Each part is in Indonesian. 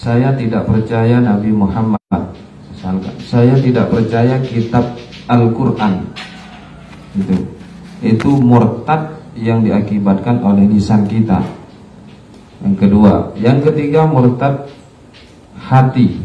saya tidak percaya Nabi Muhammad, misalkan, saya tidak percaya kitab Al-Quran, itu murtad yang diakibatkan oleh lisan kita. Yang kedua, yang ketiga murtad hati.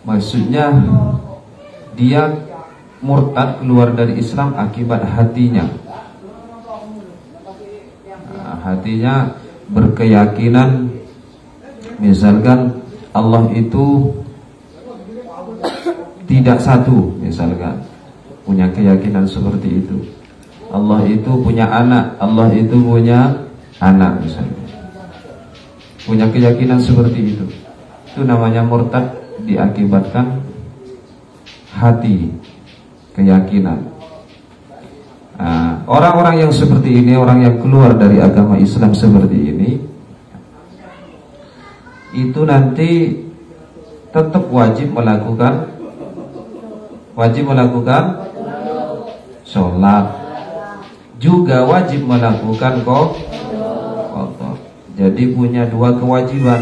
Maksudnya dia murtad keluar dari Islam akibat hatinya. Hatinya berkeyakinan misalkan Allah itu tidak satu, misalkan punya keyakinan seperti itu. Allah itu punya anak, Allah itu punya anak misalnya. Punya keyakinan seperti itu. Itu namanya murtad diakibatkan hati, keyakinan. Orang-orang yang seperti ini, orang yang keluar dari agama Islam seperti ini, itu nanti tetap wajib melakukan sholat, juga wajib melakukan qadha. Jadi punya dua kewajiban,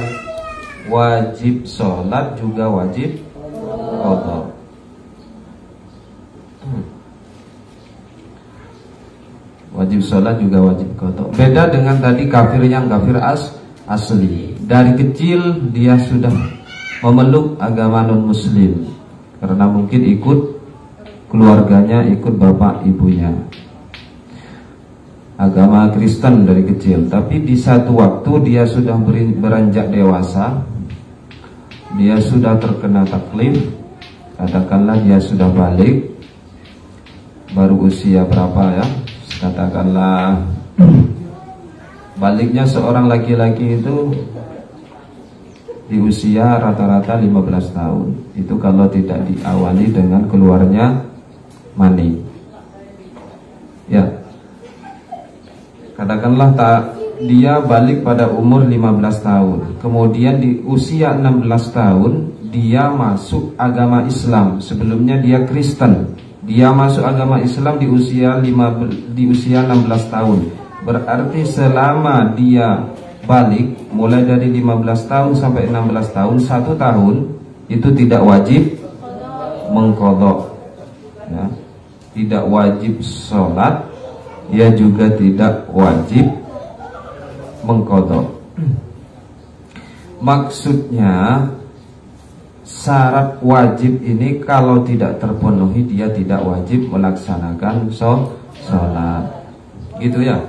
wajib sholat juga wajib qadha. Wajib sholat juga wajib qadha. Beda dengan tadi kafir yang kafir asli. Dari kecil dia sudah memeluk agama non-muslim karena mungkin ikut keluarganya, ikut bapak ibunya agama Kristen dari kecil. Tapi di satu waktu dia sudah beranjak dewasa, dia sudah terkena taklif, katakanlah dia sudah balik, baru usia berapa ya, katakanlah baliknya seorang laki-laki itu di usia rata-rata 15 tahun. Itu kalau tidak diawali dengan keluarnya mani. Ya, katakanlah dia balik pada umur 15 tahun. Kemudian di usia 16 tahun dia masuk agama Islam. Sebelumnya dia Kristen. Dia masuk agama Islam di usia 16 tahun. Berarti selama dia balik, mulai dari 15 tahun sampai 16 tahun, 1 tahun itu tidak wajib mengqadha, ya. Tidak wajib sholat, ia juga tidak wajib mengqadha. Maksudnya syarat wajib ini kalau tidak terpenuhi, dia tidak wajib melaksanakan sholat, gitu ya.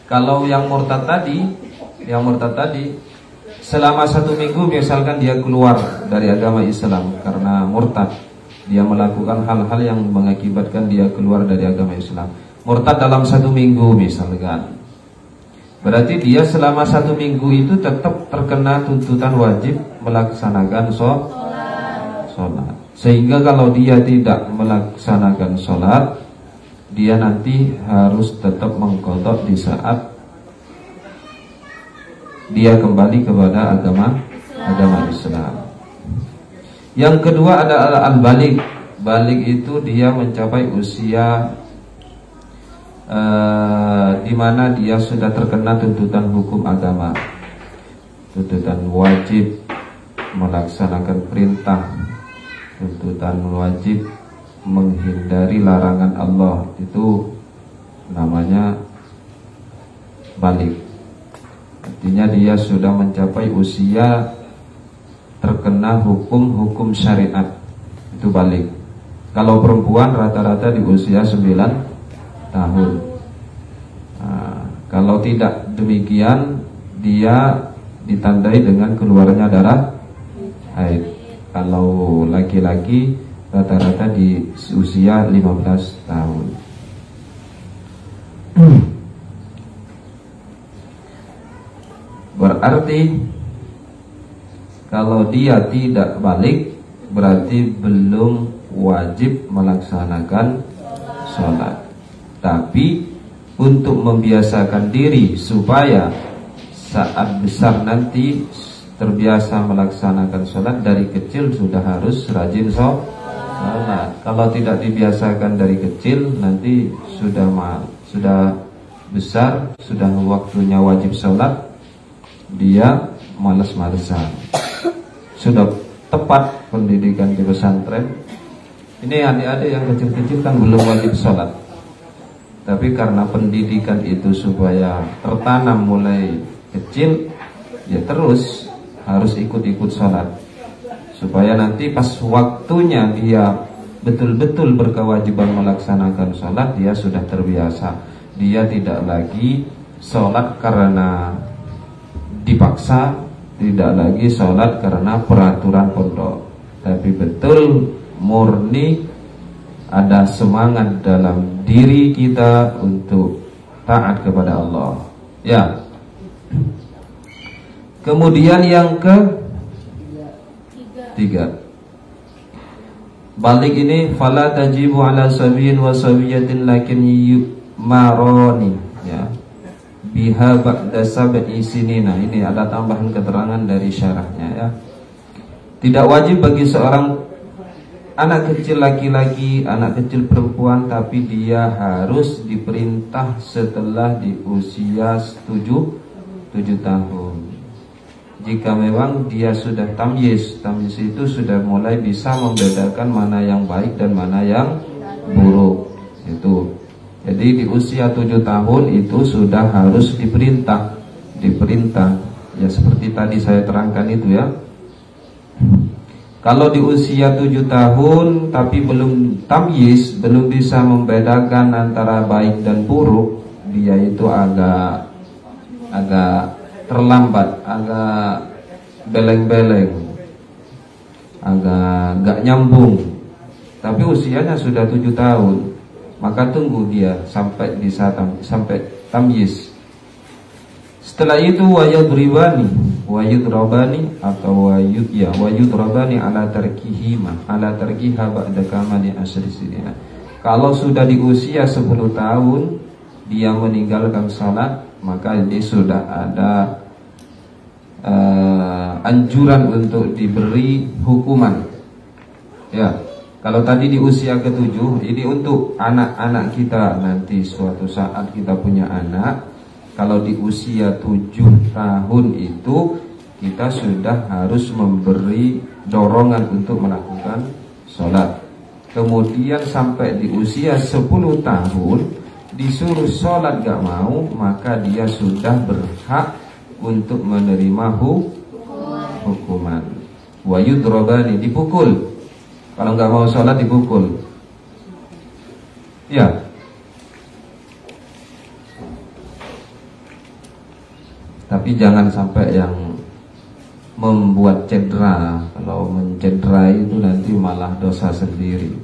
Kalau yang murtad tadi selama 1 minggu misalkan dia keluar dari agama Islam karena murtad, dia melakukan hal-hal yang mengakibatkan dia keluar dari agama Islam. Murtad dalam 1 minggu misalkan, berarti dia selama 1 minggu itu tetap terkena tuntutan wajib melaksanakan sholat. Sehingga kalau dia tidak melaksanakan sholat, dia nanti harus tetap mengqadha di saat dia kembali kepada agama Islam. Yang kedua adalah al-balik. Balik itu dia mencapai usia di mana dia sudah terkena tuntutan hukum agama, tuntutan wajib melaksanakan perintah, tuntutan wajib menghindari larangan Allah. Itu namanya balik. Artinya dia sudah mencapai usia terkena hukum-hukum syariat, itu balik. Kalau perempuan rata-rata di usia 9 tahun. Kalau tidak demikian, dia ditandai dengan keluarnya darah haid. Kalau laki-laki rata-rata di usia 15 tahun. Berarti kalau dia tidak balik, berarti belum wajib melaksanakan sholat. Tapi untuk membiasakan diri supaya saat besar nanti terbiasa melaksanakan sholat, dari kecil sudah harus rajin sholat. Kalau tidak dibiasakan dari kecil, nanti sudah besar, sudah waktunya wajib sholat, dia malas-malesan. Sudah tepat pendidikan di pesantren. Ini adik-adik yang kecil-kecil kan belum wajib sholat, tapi karena pendidikan itu supaya tertanam mulai kecil, ya terus harus ikut-ikut sholat, supaya nanti pas waktunya dia betul-betul berkewajiban melaksanakan sholat, dia sudah terbiasa. Dia tidak lagi sholat karena dipaksa, tidak lagi sholat karena peraturan pondok, tapi betul murni ada semangat dalam diri kita untuk taat kepada Allah. Ya. Kemudian yang ketiga, balik ini fala tajibu ala sabiyin wa sabiyatin lakin yumaroni, ya, biha ba'da sab'i sinina. Ini ada tambahan keterangan dari syarahnya, ya. Tidak wajib bagi seorang anak kecil laki-laki, anak kecil perempuan, tapi dia harus diperintah setelah di usia 7 tahun. Jika memang dia sudah tamyiz itu sudah mulai bisa membedakan mana yang baik dan mana yang buruk. Itu. Jadi di usia 7 tahun itu sudah harus diperintah. Ya seperti tadi saya terangkan itu, ya. Kalau di usia 7 tahun tapi belum tamyiz, belum bisa membedakan antara baik dan buruk, dia itu agak terlambat, agak beleng-beleng, agak gak nyambung. Tapi usianya sudah 7 tahun, maka tunggu dia sampai tamyiz. Setelah itu wayudrabani ala tarkiha ba'da kamali asyri sinina. Kalau sudah di usia 10 tahun dia meninggalkan salat, maka ini sudah ada anjuran untuk diberi hukuman. Ya, kalau tadi di usia ke-7, ini untuk anak-anak kita nanti suatu saat kita punya anak. Kalau di usia 7 tahun itu kita sudah harus memberi dorongan untuk melakukan sholat. Kemudian sampai di usia 10 tahun disuruh sholat gak mau, maka dia sudah berhak untuk menerima hukuman. Wa yudrabani, dipukul. Kalau gak mau sholat dipukul. Ya. Tapi jangan sampai yang membuat cedera. Kalau mencederai itu nanti malah dosa sendiri,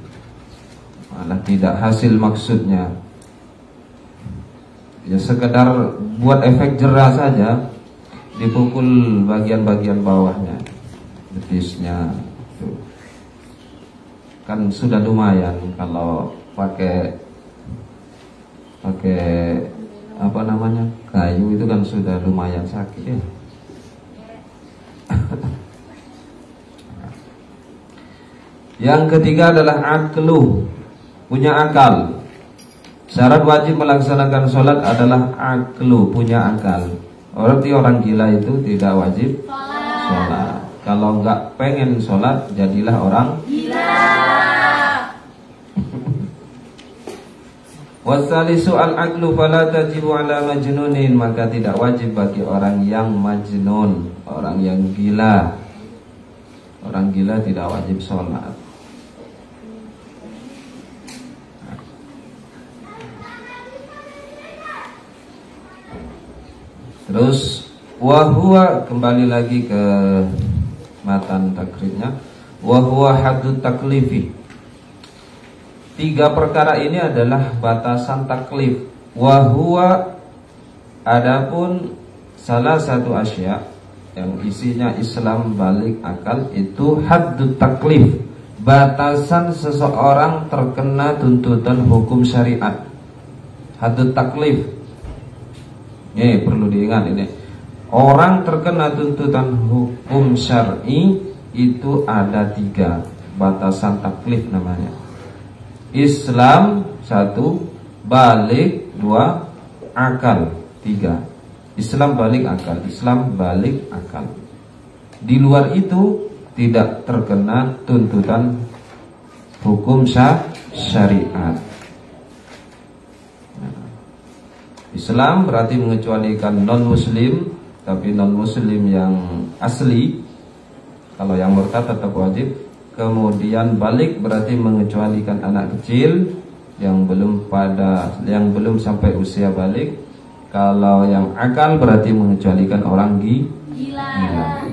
malah tidak hasil maksudnya. Ya sekedar buat efek jerah saja, dipukul bagian-bagian bawahnya, betisnya tuh. Kan sudah lumayan. Kalau pakai apa namanya, kayu itu kan sudah lumayan sakit, ya. Yang ketiga adalah aklu, punya akal. Syarat wajib melaksanakan sholat adalah aklu, punya akal. Orang gila itu tidak wajib sholat. Kalau nggak pengen sholat, jadilah orang gila. Wasalisu al-aqlu fala tajibu ala majnunin, maka tidak wajib bagi orang yang majnun, orang yang gila. Orang gila tidak wajib sholat. Terus wahwa, kembali lagi ke matan takribnya, wahwa haddut taklifi. 3 perkara ini adalah batasan taklif. Wahwa, adapun salah satu asya yang isinya Islam balik akal, itu haddut taklif, batasan seseorang terkena tuntutan hukum syariat. Haddut taklif ini perlu diingat ini. Orang terkena tuntutan hukum syar'i itu ada 3. batasan taklif namanya. Islam 1, balik 2, akal 3. Islam balik akal, Islam balik akal. Di luar itu tidak terkena tuntutan hukum syariat. Islam berarti mengecualikan non-muslim, tapi non-muslim yang asli. Kalau yang murtad tetap wajib. Kemudian balik berarti mengecualikan anak kecil yang belum sampai usia balik. Kalau yang akal berarti mengecualikan orang gila.